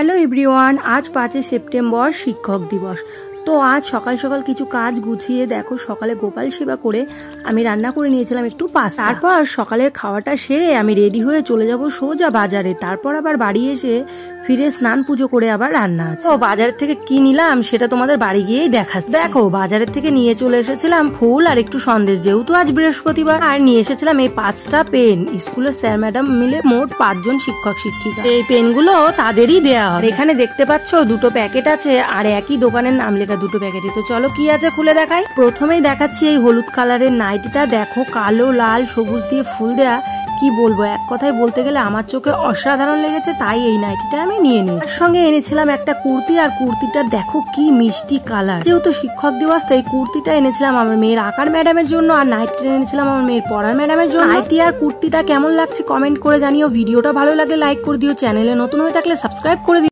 Hello everyone, আজ 5 September শিক্ষক দিবস। তো আজ সকাল সকাল কিছু কাজ গুছিয়ে দেখো সকালে গোপাল সেবা করে আমি রান্না করে নিয়েছিলাম একটু পাস্তা। তারপর সকালের খাওয়াটা সেরে আমি রেডি হয়ে চলে যাব সোজা বাজারে। তারপর আবার বাড়ি এসে ফিরে স্নান পুজো করে আবার রান্না আছে। তো বাজারের থেকে কি নিলাম সেটা তোমাদের বাড়ি গিয়েই দেখাচ্ছি। দেখো বাজারের থেকে নিয়ে চলে এসেছিলাম ফুল আর একটু সন্দেশ, যেহেতু আজ বৃহস্পতিবার। আর নিয়ে এসেছিলাম এই 5টা পেন। স্কুলের স্যার ম্যাডাম মিলে মোট 5 জন শিক্ষক শিক্ষিকা। এই পেনগুলো তাদেরই দেয়া হয়। এখানে দেখতে পাচ্ছ দুটো প্যাকেট আছে আর একই দোকানের নাম লেখা দুটো প্যাকেটে। তো চলো কি আছে খুলে দেখাই। প্রথমেই দেখাচ্ছি এই হলুদ কালারের নাইটিটা। দেখো কালো লাল সবুজ দিয়ে ফুল দেয়া, কি বলবো, এক কথায় বলতে গেলে আমার চোখে অসাধারণ লেগেছে, তাই এই নাইটিটা আমি নিয়ে নিয়েছি। তার সঙ্গে এনেছিলাম একটা কুর্তি, আর কুর্তিটা দেখো কি মিষ্টি কালার। যেহেতু শিক্ষক দিবস তাই কুর্তিটা এনেছিলাম আমার মেয়ের আঁকার ম্যাডামের জন্য, আর নাইটিটা এনেছিলাম আমার মেয়ের পড়ার ম্যাডামের জন্য। নাইটি আর কুর্তিটা কেমন লাগছে কমেন্ট করে জানিও। ভিডিওটা ভালো লাগলে লাইক করে দিও, চ্যানেলে নতুন হয়ে থাকলে সাবস্ক্রাইব করে দিও।